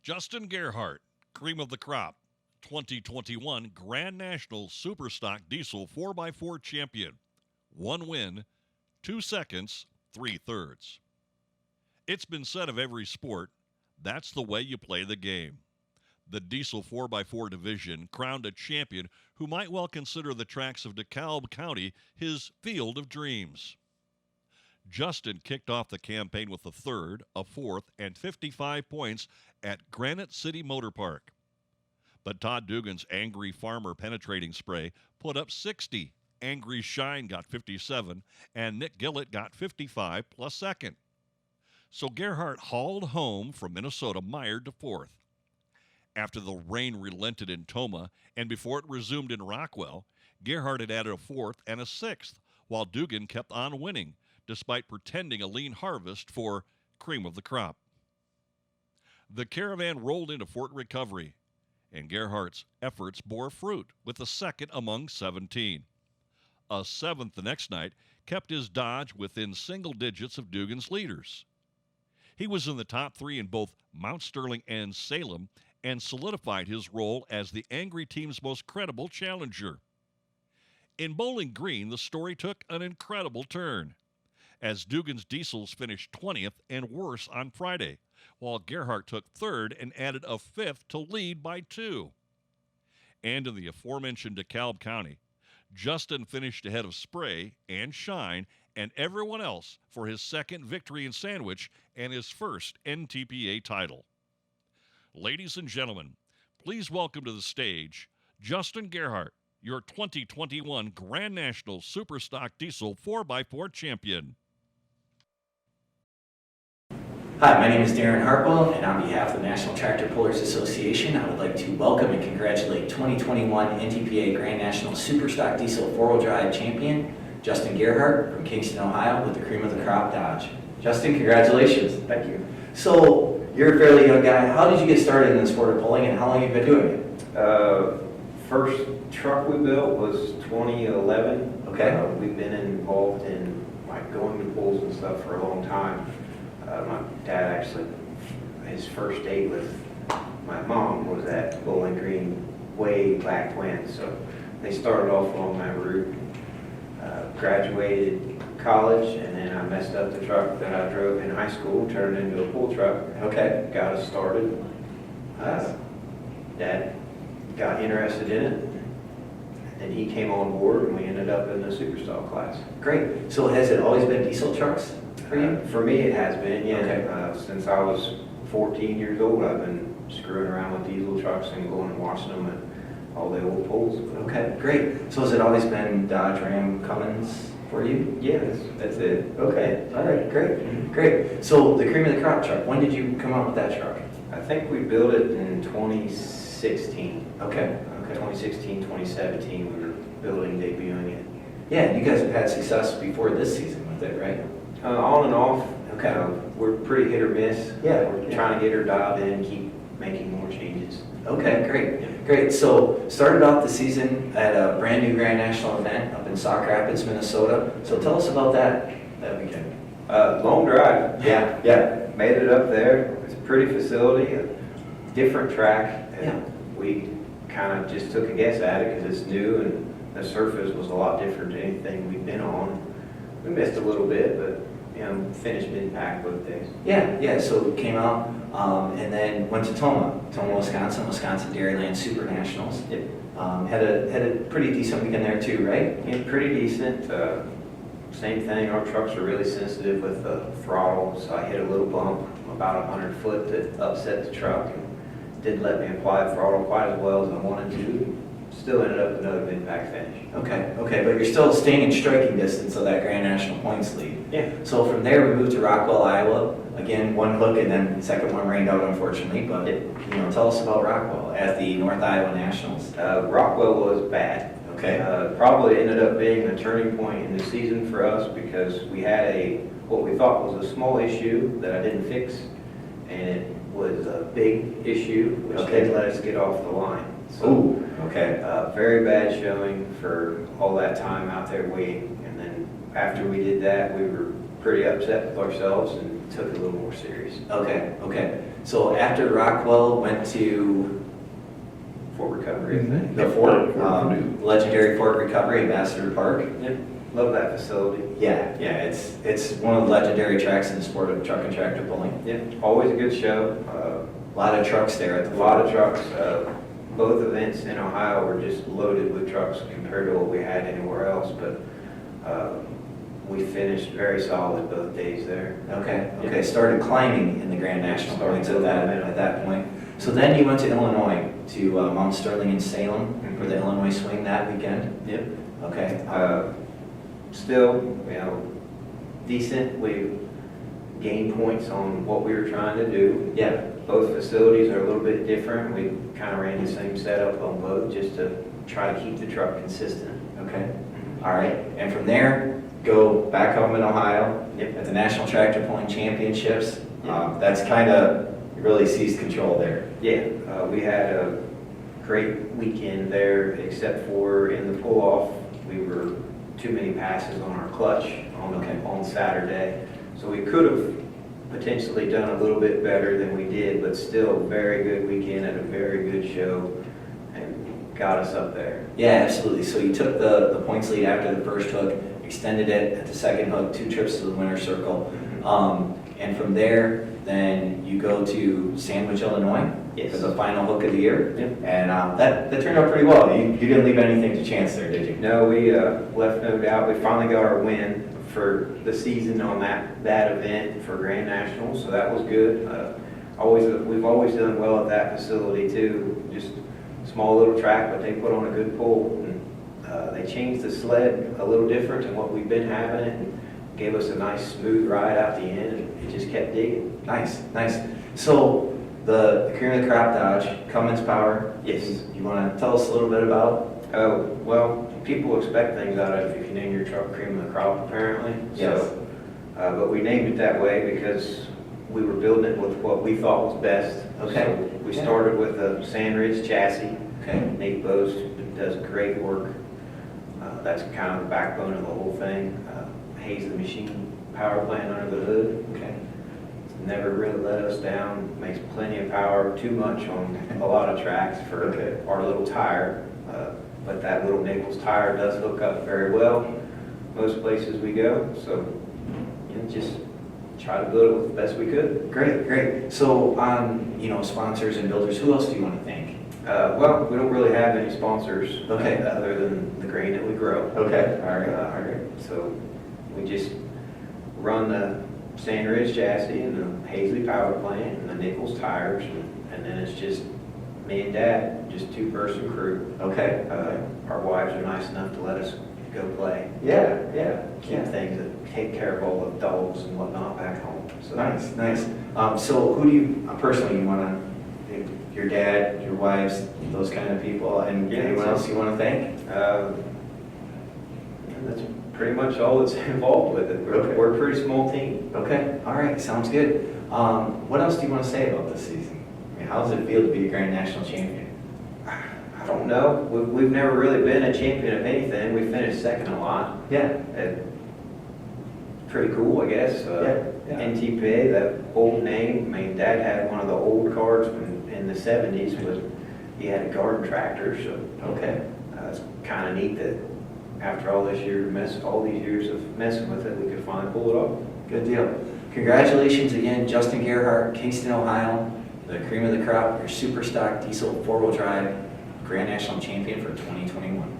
Justin Gerhardt, cream of the crop, 2021 Grand National Superstock Diesel 4x4 champion. 1 win, 2 seconds, 3/3. It's been said of every sport, that's the way you play the game. The Diesel 4x4 division crowned a champion who might well consider the tracks of DeKalb County his field of dreams. Justin kicked off the campaign with a third, a fourth, and 55 points at Granite City Motor Park. But Todd Dugan's Angry Farmer penetrating spray put up 60. Angry Shine got 57, and Nick Gillett got 55 plus second. So Gerhardt hauled home from Minnesota, mired to fourth. After the rain relented in Toma, and before it resumed in Rockwell, Gerhardt had added a fourth and a sixth, while Dugan kept on winning, despite pretending a lean harvest for cream of the crop. The caravan rolled into Fort Recovery, and Gerhardt's efforts bore fruit with a second among 17. A seventh the next night kept his Dodge within single digits of Dugan's leaders. He was in the top three in both Mount Sterling and Salem and solidified his role as the Angry team's most credible challenger. In Bowling Green, the story took an incredible turn, as Dugan's Diesels finished 20th and worse on Friday, while Gerhardt took third and added a fifth to lead by 2. And in the aforementioned DeKalb County, Justin finished ahead of Spray and Shine and everyone else for his second victory in Sandwich and his first NTPA title. Ladies and gentlemen, please welcome to the stage Justin Gerhardt, your 2021 Grand National Superstock Diesel 4x4 champion. Hi, my name is Darren Hartwell, and on behalf of the National Tractor Pullers Association, I would like to welcome and congratulate 2021 NTPA Grand National Superstock Diesel 4-wheel drive champion, Justin Gerhardt from Kingston, Ohio, with the cream of the crop Dodge. Justin, congratulations. Thank you. So, you're a fairly young guy. How did you get started in the sport of pulling, and how long have you been doing it? First truck we built was 2011. Okay. We've been involved in like going to pulls and stuff for a long time. My dad actually, his first date with my mom was at Bowling Green way back when, so they started off along that route. Graduated college, and then I messed up the truck that I drove in high school, turned it into a pull truck. Okay. Got us started. Dad got interested in it, and he came on board, and we ended up in the Superstock class. Great. So, has it always been diesel trucks for you? For me, it has been, yeah. Okay. Since I was 14 years old, I've been screwing around with diesel trucks and going and watching them at all the old pulls. Okay, great. So, has it always been Dodge, Ram, Cummins for you? Yeah, that's it. Okay, all right, great, great. So, the cream of the crop truck, when did you come up with that truck? I think we built it in 2016. Okay. 2016, 2017, we were building, debuting it. Yeah, you guys have had success before this season with it, right? On and off. Okay. We're pretty hit or miss. Yeah. We're trying to get her dialed in, keep making more changes. Okay, great, great. So, started off the season at a brand new Grand National event up in Sauk Rapids, Minnesota. So, tell us about that weekend. Long drive. Yeah, yeah. Made it up there. It's a pretty facility, a different track. And Yeah. we kind of just took a guess at it because it's new and the surface was a lot different than anything we've been on. We missed a little bit, but finished mid-pack both days. Yeah, yeah. So, we came out and then went to Toma, Wisconsin Dairyland Super Nationals. Yep. Had a pretty decent weekend there too, right? Yeah, pretty decent. Same thing, our trucks are really sensitive with the throttle, so I hit a little bump about 100 foot that upset the truck and didn't let me apply the throttle quite as well as I wanted to. Still ended up with another mid-pack finish. Okay, but you're still staying in striking distance of that Grand National points lead. Yeah. So from there we moved to Rockwell, Iowa. Again, one hook and then the second one rained out unfortunately, but tell us about Rockwell at the North Iowa Nationals. Rockwell was bad. Okay. Probably ended up being a turning point in the season for us because we had what we thought was a small issue that I didn't fix, and it was a big issue which didn't let us get off the line. So, ooh, okay. Very bad showing for all that time out there waiting, and then after we did that, we were pretty upset with ourselves and took it a little more serious. Okay, okay. So after Rockwell went to For recovery, I think. the Fort, legendary Fort Recovery, Ambassador Park. Yep, love that facility. Yeah, yeah, it's one of the legendary tracks in the sport of truck and tractor pulling. Yep, always a good show. A lot of trucks there at A the lot of trucks. Both events in Ohio were just loaded with trucks compared to what we had anywhere else, but we finished very solid both days there. Okay, okay. Started climbing in the Grand National points at Started that point. So then you went to Illinois to Mount Sterling and Salem for the Illinois Swing that weekend. Yep. Okay. Still, decent. We gained points on what we were trying to do. Yeah. Both facilities are a little bit different. We kind of ran the same setup on both just to try to keep the truck consistent. Okay. All right. And from there, go back home in Ohio Yep. at the National Tractor Pulling Championships. Yep. That's kind of really seized control there. Yeah, we had a great weekend there, except for in the pull-off, we were too many passes on our clutch on Saturday. So we could have potentially done a little bit better than we did, but still very good weekend and a very good show and got us up there. Yeah, absolutely. So you took the points lead after the first hook, extended it at the second hook, 2 trips to the winner's circle. And from there, then you go to Sandwich, Illinois Yes. for the final hook of the year. Yep. And that turned out pretty well. You didn't leave anything to chance there, did you? No, we left no doubt. We finally got our win for the season on that event for Grand National, so that was good. We've always done well at that facility too. Just small little track, but they put on a good pull. And, they changed the sled a little different than what we've been having it, and gave us a nice smooth ride out the end, and it just kept digging. Nice, nice. So the cream of the crop Dodge, Cummins Power. Yes. You want to tell us a little bit about? Oh, well, people expect things out of it if you name your truck cream of the crop, apparently. Yes. So, but we named it that way because we were building it with what we thought was best. Okay. So we started with a Sandridge chassis. Okay. Nate Bose does great work. That's kind of the backbone of the whole thing. Hayes the machine power plant under the hood. Okay. Never really let us down. Makes plenty of power, too much on a lot of tracks for our little tire. But that little Nichols tire does hook up very well most places we go. So just try to build it with the best we could. Great, great. So on, sponsors and builders, who else do you want to thank? Well, we don't really have any sponsors Okay. other than the grain that we grow. Okay, all right, all right. So we just run the Sandridge chassis and the Hazley power plant and the Nichols tires, and then it's just me and Dad, just 2-person crew. Okay. Our wives are nice enough to let us go play. Yeah, yeah. Keep things that take care of all the dogs and whatnot back home. So Nice, nice. So who do you, personally, you want to, your dad, your wives, those kind of people, and Yeah, anyone so- else you want to thank? that's pretty much all that's involved with it. Okay. We're a pretty small team. Okay, all right, sounds good. What else do you want to say about this season? I mean, how does it feel to be a Grand National champion? I don't know. We've never really been a champion of anything. We finished second a lot. Yeah. Pretty cool, I guess. Yeah. NTPA, that old name. I mean, Dad had one of the old cars in the 70s, but he had a garden tractor. So Okay. it's kind of neat that after all these years of messing with it, we could finally pull it off. Good deal. Congratulations again, Justin Gerhardt, Kingston, Ohio, the cream of the crop, your super stock diesel 4-wheel drive Grand National champion for 2021.